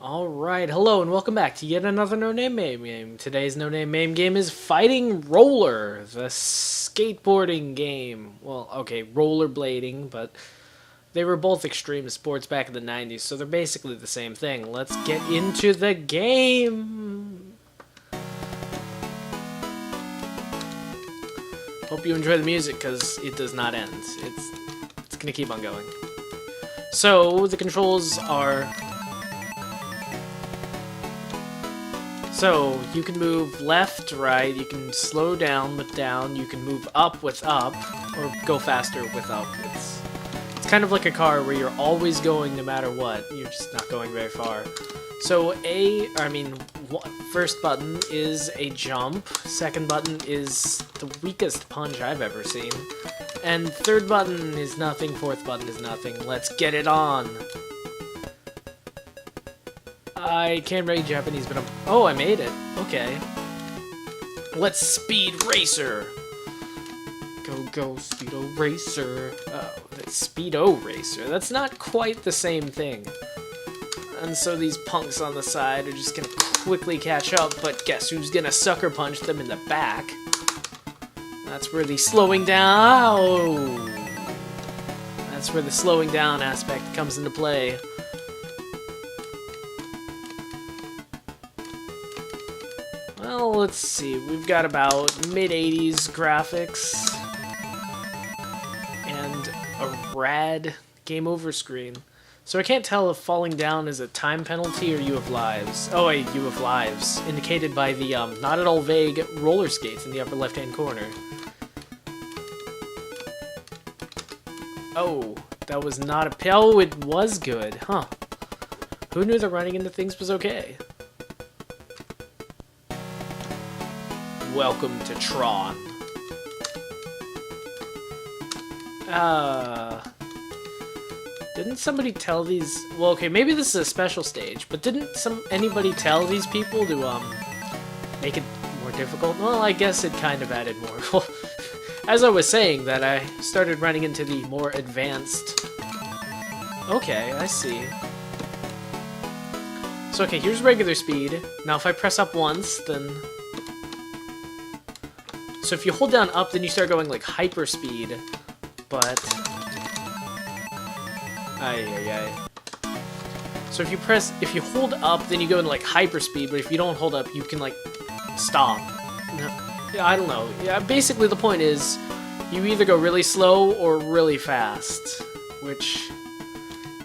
Alright, hello and welcome back to yet another No Name MAME game. Today's No Name MAME game is Fighting Roller, the skateboarding game. Well, okay, rollerblading, but they were both extreme sports back in the 90s, so they're basically the same thing. Let's get into the game! Hope you enjoy the music, because it does not end. It's gonna keep on going. So, the controls are... So, you can move left, right, you can slow down with down, you can move up with up, or go faster with up. It's kind of like a car where you're always going no matter what, you're just not going very far. So first button is a jump, second button is the weakest punch I've ever seen, and third button is nothing, fourth button is nothing. Let's get it on! I can't read Japanese, but oh, I made it. Okay. Let's speed racer. Go, Speedo Racer. Oh, that's Speedo Racer. That's not quite the same thing. And so these punks on the side are just gonna quickly catch up, but guess who's gonna sucker punch them in the back? That's where the slowing down... Oh. That's where the slowing down aspect comes into play. Well, let's see, we've got about mid-80s graphics and a rad game over screen. So I can't tell if falling down is a time penalty or you have lives. Oh wait, you have lives, indicated by the not at all vague roller skates in the upper left-hand corner. Oh, that was not a... Oh, it was good, huh. Who knew that running into things was okay? Welcome to Tron. Didn't somebody tell these... Well, okay, maybe this is a special stage, but didn't anybody tell these people to, make it more difficult? Well, I guess it kind of added more. Well, as I was saying that, I started running into the more advanced... Okay, I see. So, okay, here's regular speed. Now, if I press up once, then... So if you hold down up, then you start going like hyper speed, but... So if you hold up, then you go into like hyper speed, but if you don't hold up, you can like stop. Yeah, I don't know. Yeah, basically the point is, you either go really slow or really fast, which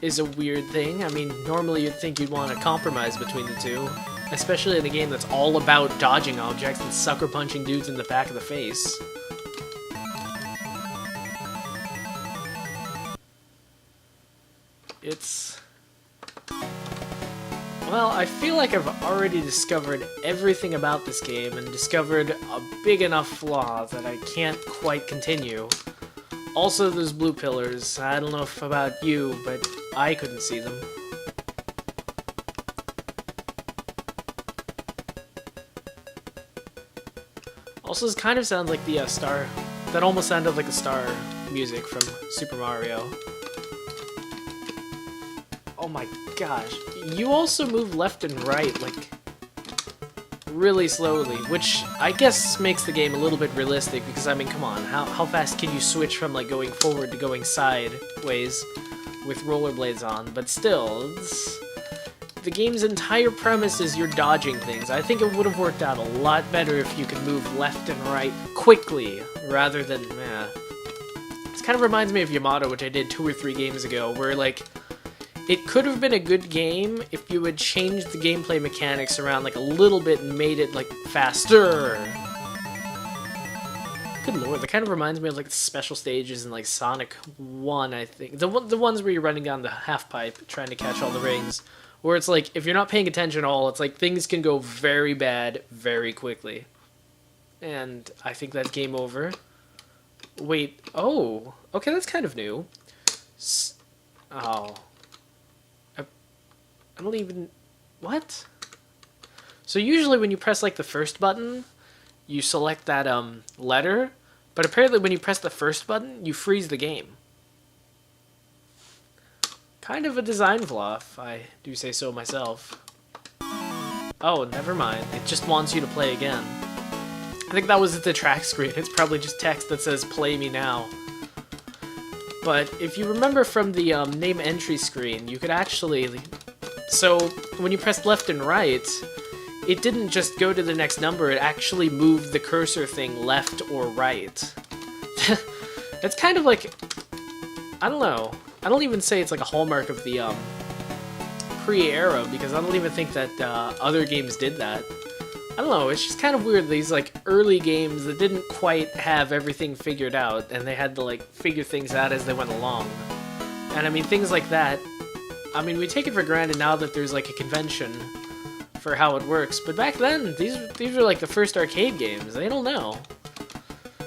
is a weird thing. I mean, normally you'd think you'd want to compromise between the two. Especially in a game that's all about dodging objects and sucker punching dudes in the back of the face. It's... Well, I feel like I've already discovered everything about this game and discovered a big enough flaw that I can't quite continue. Also, those blue pillars. I don't know if about you, but I couldn't see them. Also, this kind of sounds like the Star... That almost sounded like the Star music from Super Mario. Oh my gosh. You also move left and right, like, really slowly, which I guess makes the game a little bit realistic, because, I mean, come on, how fast can you switch from, like, going forward to going sideways with rollerblades on? But still, the game's entire premise is you're dodging things. I think it would have worked out a lot better if you could move left and right quickly, rather than, This kind of reminds me of Yamato, which I did 2 or 3 games ago, where, like, it could have been a good game if you had changed the gameplay mechanics around, like, a little bit and made it, like, faster. Good lord, that kind of reminds me of, like, the special stages in, like, Sonic 1, I think. The ones where you're running down the half-pipe trying to catch all the rings. Where it's like, if you're not paying attention at all, it's like things can go very bad very quickly. And I think that's game over. Wait, oh, okay, that's kind of new. Oh. I don't even... What? So usually when you press, like, the first button, you select that, letter, but apparently when you press the first button, you freeze the game. Kind of a design flaw, if I do say so myself. Oh, never mind. It just wants you to play again. I think that was the track screen. It's probably just text that says, play me now. But if you remember from the name entry screen, you could actually... So, when you pressed left and right, it didn't just go to the next number, it actually moved the cursor thing left or right. It's kind of like... I don't know. I don't even say it's like a hallmark of the pre-era, because I don't even think that other games did that. I don't know, it's just kind of weird, these like early games that didn't quite have everything figured out, and they had to like figure things out as they went along. And I mean, things like that, I mean, we take it for granted now that there's like a convention for how it works, but back then, these were like the first arcade games. They don't know.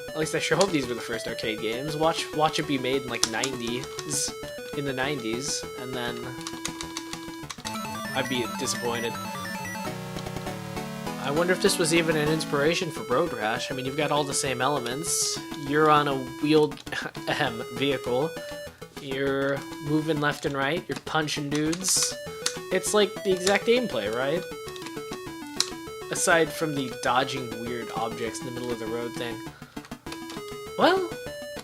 At least I sure hope these were the first arcade games. Watch it be made in like in the 90s, and then I'd be disappointed. I wonder if this was even an inspiration for Road Rash. I mean, you've got all the same elements. You're on a wheeled vehicle. You're moving left and right. You're punching dudes. It's like the exact gameplay, right? Aside from the dodging weird objects in the middle of the road thing. Well,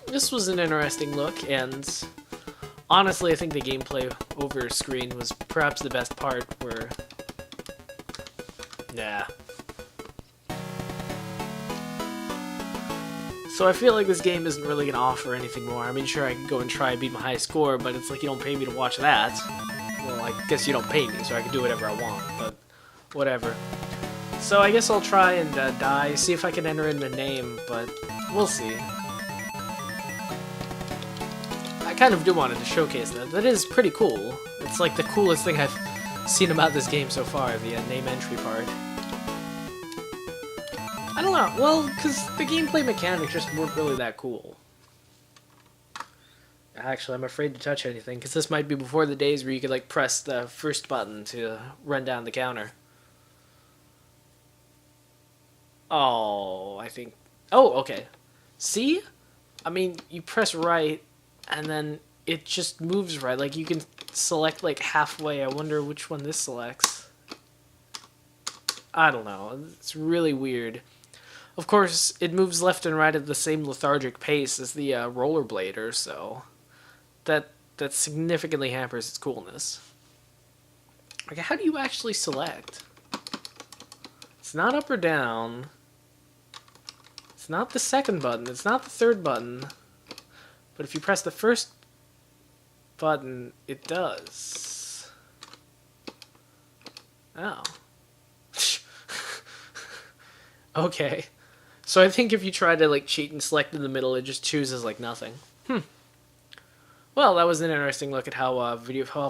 this was an interesting look, and honestly, I think the gameplay over screen was perhaps the best part, where... Nah. So I feel like this game isn't really going to offer anything more. I mean, sure, I could go and try and beat my high score, but it's like you don't pay me to watch that. Well, I guess you don't pay me, so I can do whatever I want, but whatever. So I guess I'll try and die, see if I can enter in the name, but we'll see. I kind of do want to showcase that. That is pretty cool. It's like the coolest thing I've seen about this game so far, the name entry part. I don't know, well, because the gameplay mechanics just weren't really that cool. Actually, I'm afraid to touch anything, because this might be before the days where you could, like, press the first button to run down the counter. Oh, I think... Oh, okay. See? I mean, you press right, and then it just moves right. Like, you can select, like, halfway. I wonder which one this selects. I don't know. It's really weird. Of course, it moves left and right at the same lethargic pace as the rollerblader, so that significantly hampers its coolness. Okay, how do you actually select? It's not up or down. It's not the second button. It's not the third button. But if you press the first button, it does. Oh. Okay. So I think if you try to like cheat and select in the middle, it just chooses like nothing. Well, that was an interesting look at how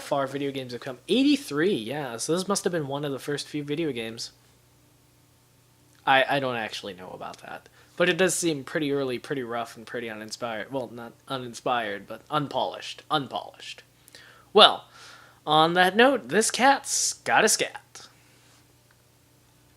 far video games have come. 83, yeah. So this must have been one of the first few video games. I don't actually know about that, but it does seem pretty early, pretty rough, and pretty uninspired. Well, not uninspired, but unpolished. Unpolished. Well, on that note, this cat's got a scat.